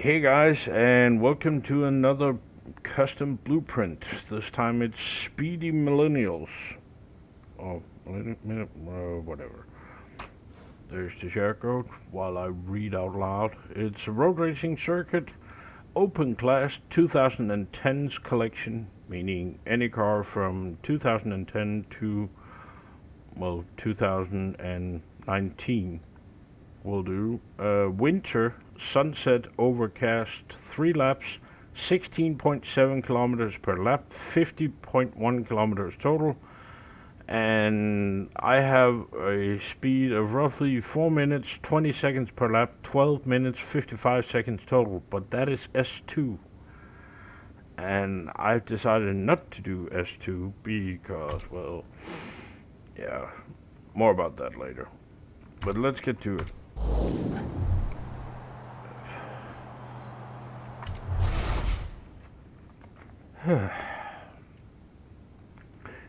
Hey guys, and welcome to another custom blueprint. This time it's Speedy Millennials. Oh, whatever. There's the share code while I read out loud. It's a road racing circuit, open class 2010s collection, meaning any car from 2010 to, 2019 will do. Winter, sunset, overcast, 3 laps, 16.7 kilometers per lap, 50.1 kilometers total. And I have a speed of roughly 4 minutes, 20 seconds per lap, 12 minutes, 55 seconds total. But that is S2. And I've decided not to do S2 because, yeah, more about that later. But let's get to it.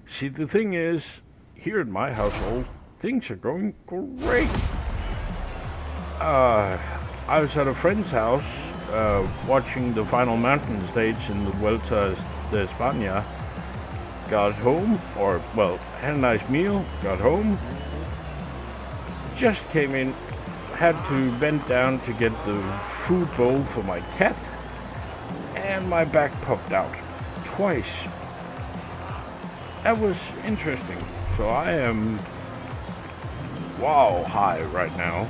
See, the thing is, here in my household, things are going great. I was at a friend's house watching the final mountain stage in the Vuelta de España. Got home, had a nice meal, got home, just came in, had to bend down to get the food bowl for my cat, and my back popped out twice. That was interesting. So I am high right now.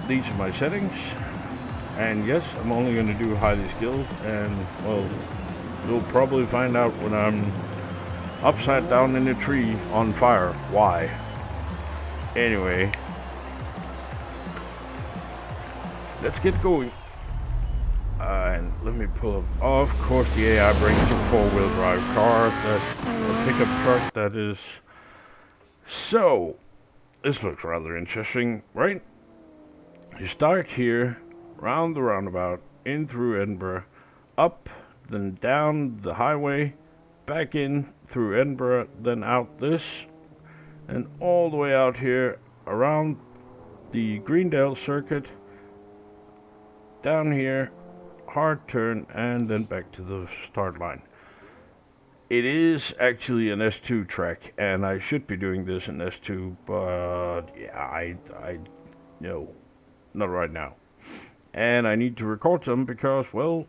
These are my settings, and yes, I'm only going to do highly skilled, and you'll probably find out when I'm upside down in a tree on fire why. Anyway, let's get going. And let me pull up. Oh, of course, the AI brings a 4-wheel drive car, a pickup truck that is. So, this looks rather interesting, right? You start here, round the roundabout, in through Edinburgh, up, then down the highway, back in through Edinburgh, then out this, and all the way out here, around the Greendale circuit, down here, hard turn, and then back to the start line. It is actually an S2 track, and I should be doing this in S2, but yeah, I no, not right now. And I need to record some because, the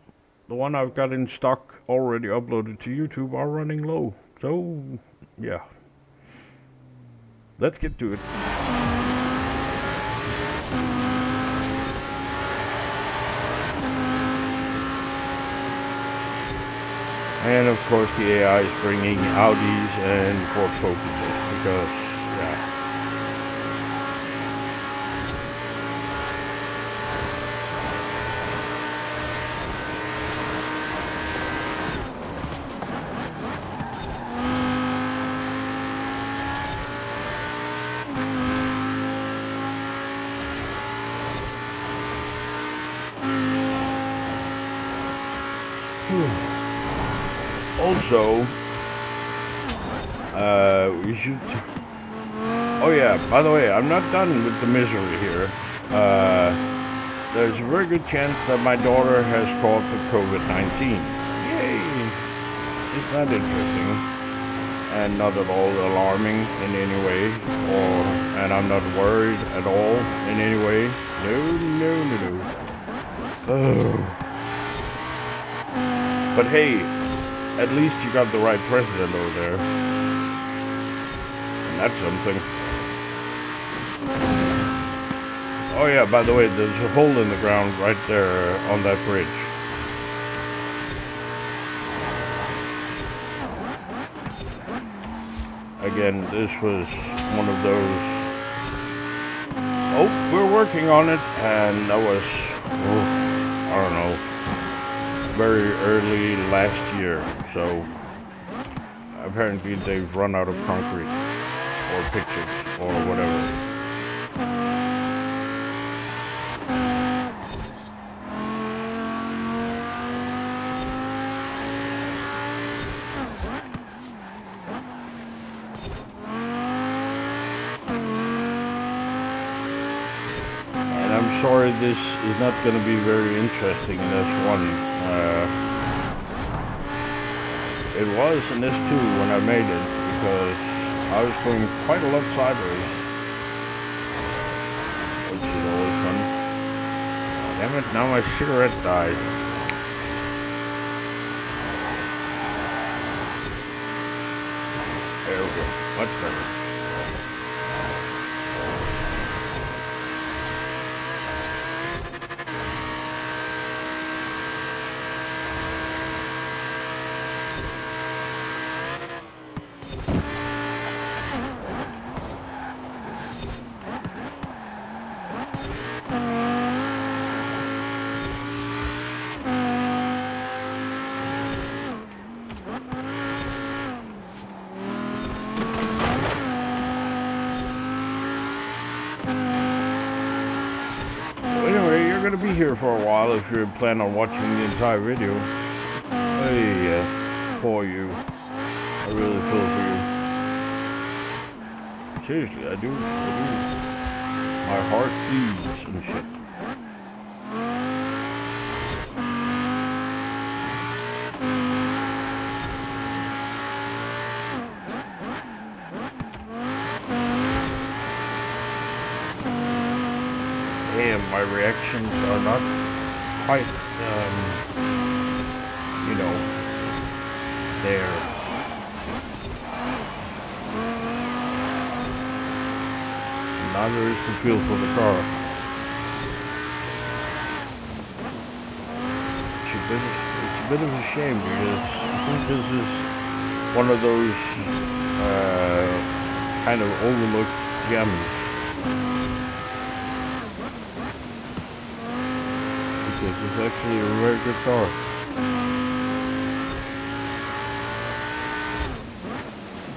one I've got in stock already uploaded to YouTube are running low. So, yeah. Let's get to it. And of course the AI is bringing Audis and Ford Focuses because, yeah. Also, we should. Oh yeah, by the way, I'm not done with the misery here. There's a very good chance that my daughter has caught the COVID-19. Yay! Isn't that interesting? And not at all alarming in any way, and I'm not worried at all in any way. No. Oh. But hey, at least you got the right president over there. And that's something. Oh yeah, by the way, there's a hole in the ground right there on that bridge. Again, this was one of those, we're working on it, and that was, I don't know, very early last year, so apparently they've run out of concrete or pictures or whatever. sorry this is not going to be very interesting in S1. It was in S2 when I made it, because I was going quite a lot sideways, which is always fun. Damn it, now my cigarette died. There we go, much better. Going to be here for a while if you plan on watching the entire video. Hey, poor you. I really feel for you. Seriously, I do. My heart bleeds and shit. My reactions are not quite, you know, there. Neither is the feel for the car. It's a bit of a shame, because I think this is one of those kind of overlooked gems. It's actually a very good car.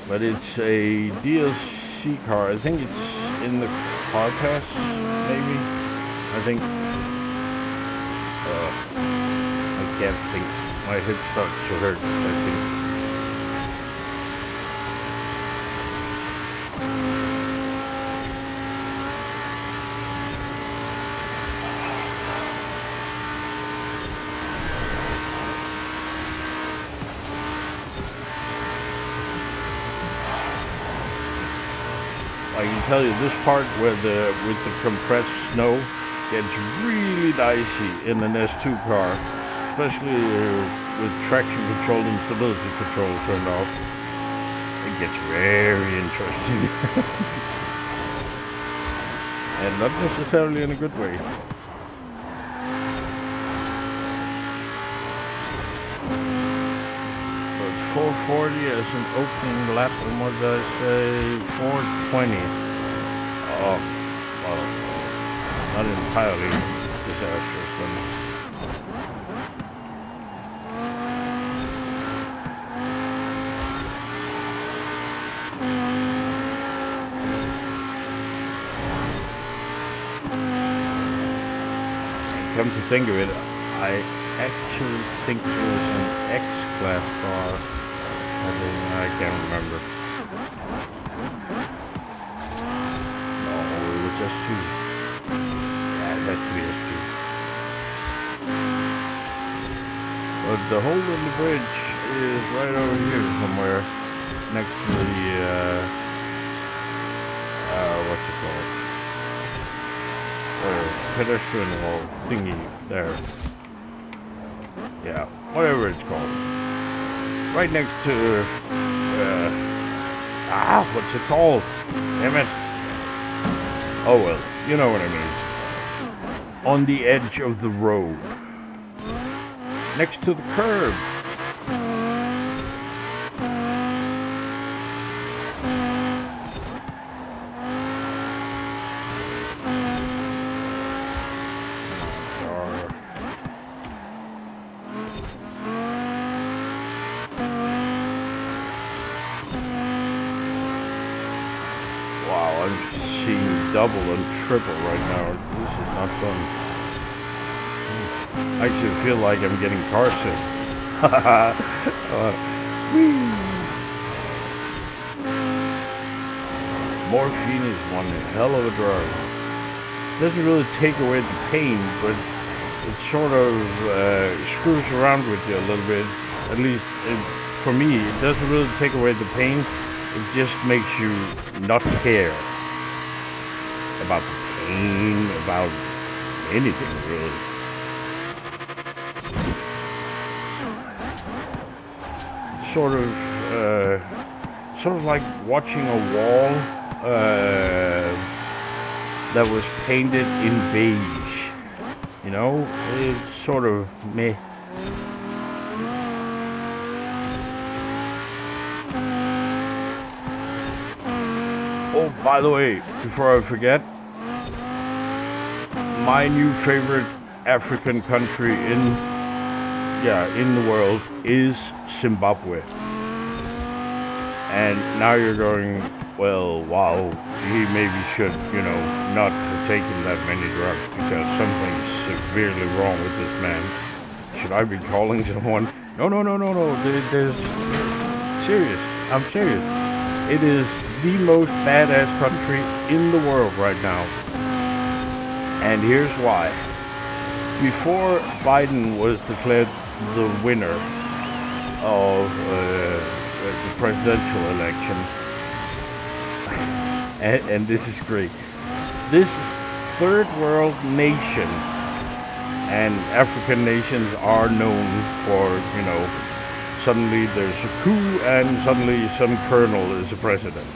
But it's a DLC car. I think it's in the car pass, maybe? I think. I can't think. My head starts to hurt, I think. I can tell you this part where with the compressed snow gets really dicey in an S2 car, especially with traction control and stability control turned off. It gets very interesting. And not necessarily in a good way. But 440 as an opening lap, and what did I say? 420. Oh, well, not entirely disastrous, but come to think of it, I actually think it was an X-Class car. I can't remember. No, it was S2. Yeah, it has to be S2. But the hole in the bridge is right over here somewhere, next to the, what's it called? Pedestrian wall thingy there. Yeah, whatever it's called. Right next to, what's it called? Damn it. Oh well, you know what I mean. On the edge of the road. Next to the curb. Double and triple right now. This is not fun. I actually feel like I'm getting car sick. Morphine is one hell of a drug. doesn't really take away the pain, but it sort of screws around with you a little bit. At least for me, it doesn't really take away the pain. It just makes you not care about the pain, about anything really. Sort of like watching a wall that was painted in beige. You know, it's sort of meh. Oh, by the way, before I forget, my new favorite African country in the world is Zimbabwe. And now you're going, well, wow, he maybe should, not have taken that many drugs because something's severely wrong with this man. Should I be calling someone? No. There's serious. I'm serious. It is the most badass country in the world right now. And here's why. Before Biden was declared the winner of the presidential election, and this is great. This third world nation, and African nations are known for, suddenly there's a coup and suddenly some colonel is the president.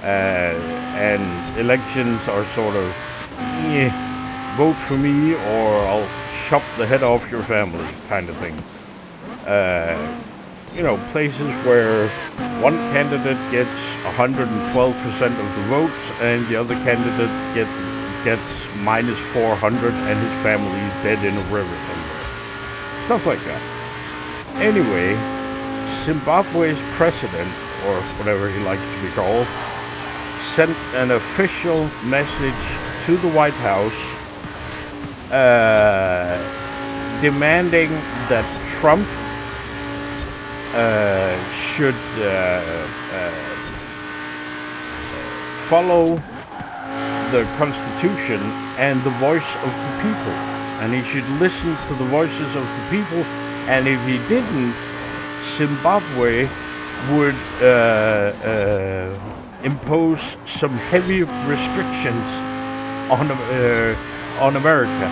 And elections are sort of, vote for me or I'll chop the head off your family kind of thing. Places where one candidate gets 112% of the votes and the other candidate gets minus 400 and his family is dead in a river somewhere. Stuff like that. Anyway, Zimbabwe's president, or whatever he likes to be called, sent an official message to the White House demanding that Trump should follow the Constitution and the voice of the people. And he should listen to the voices of the people. And if he didn't, Zimbabwe would impose some heavy restrictions on America.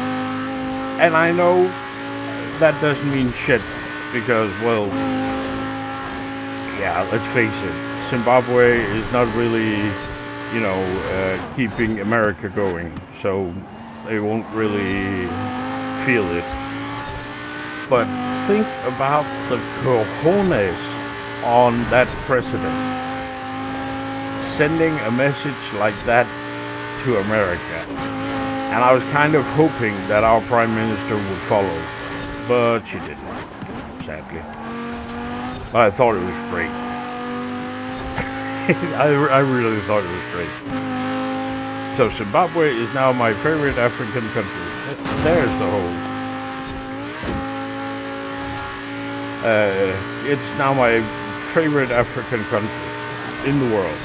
And I know that doesn't mean shit because, well, yeah, let's face it, Zimbabwe is not really, keeping America going, so they won't really feel it. But think about the cojones on that president sending a message like that to America. And I was kind of hoping that our Prime Minister would follow, but she didn't, sadly. But I thought it was great. I really thought it was great. So Zimbabwe is now my favorite African country. There's the whole. It's now my favorite African country in the world.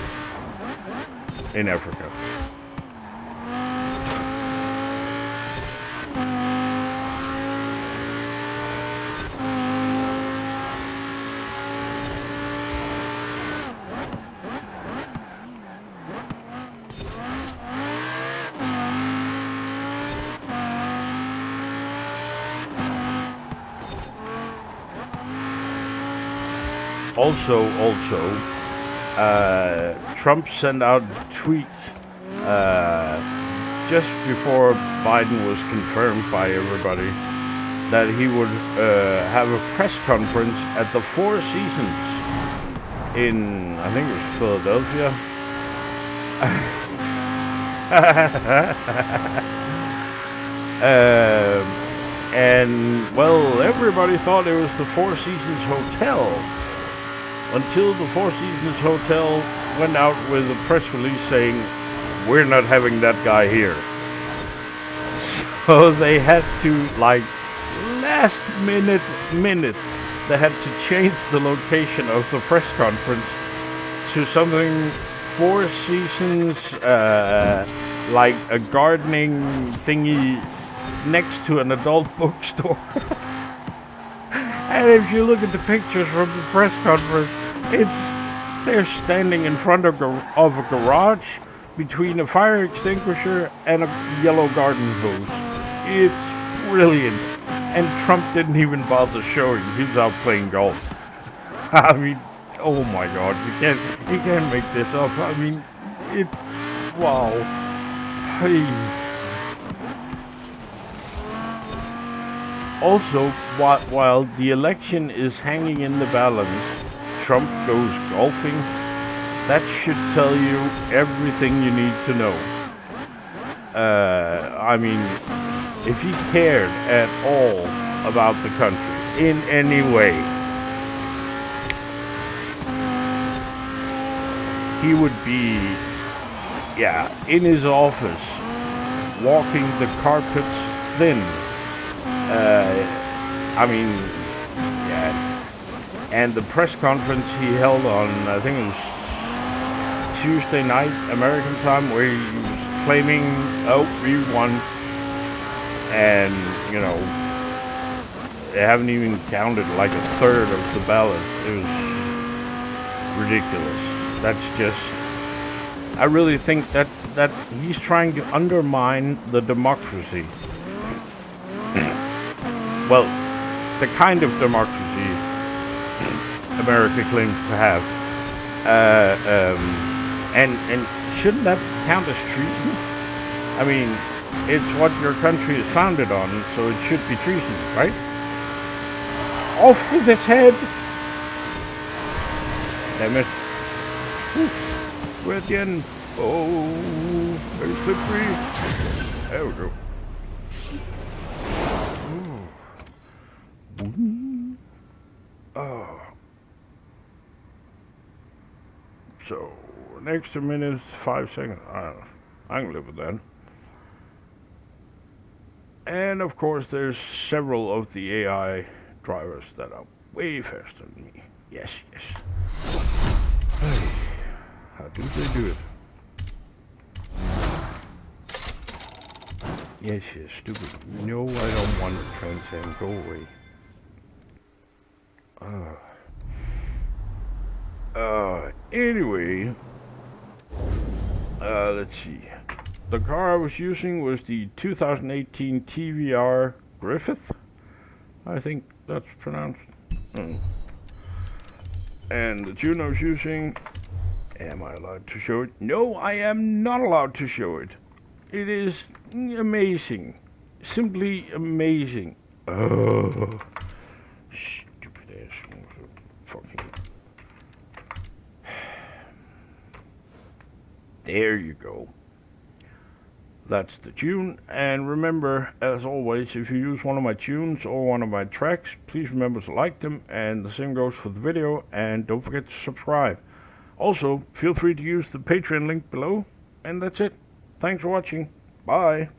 In Africa. Also, Trump sent out a tweet just before Biden was confirmed by everybody that he would have a press conference at the Four Seasons in, I think it was Philadelphia. And, well, everybody thought it was the Four Seasons Hotel. Until the Four Seasons Hotel went out with a press release saying, we're not having that guy here. So they had to, last minute, they had to change the location of the press conference to something Four Seasons like a gardening thingy next to an adult bookstore. And if you look at the pictures from the press conference, they're standing in front of a garage between a fire extinguisher and a yellow garden hose. It's brilliant. And Trump didn't even bother showing. He's out playing golf. I mean, oh my God, you can't make this up. I mean, it's wow. Hey. Also, while the election is hanging in the balance, Trump goes golfing. That should tell you everything you need to know. I mean, if he cared at all about the country in any way, he would be, in his office, walking the carpets thin. And the press conference he held on, I think it was Tuesday night, American time, where he was claiming, we won. And, you know, they haven't even counted like a third of the ballots. It was ridiculous. That's just, I really think that he's trying to undermine the democracy. Well, the kind of democracy America claims to have. And shouldn't that count as treason? I mean, it's what your country is founded on, so it should be treason, right? Off with its head! Damn it. We're at the end. Oh, very slippery. There we go. Oh. So, an extra minute, 5 seconds. I don't know. I can live with that. And of course, there's several of the AI drivers that are way faster than me. Yes. Hey, how do they do it? Yes, stupid. No, I don't want to transcend. Go away. Anyway, let's see. The car I was using was the 2018 TVR Griffith. I think that's pronounced. And the tune I was using, am I allowed to show it? No, I am not allowed to show it. It is amazing. Simply amazing. Oh, stupid ass. Fucking. There you go. That's the tune. And remember, as always, if you use one of my tunes or one of my tracks, please remember to like them. And the same goes for the video. And don't forget to subscribe. Also, feel free to use the Patreon link below. And that's it. Thanks for watching. Bye.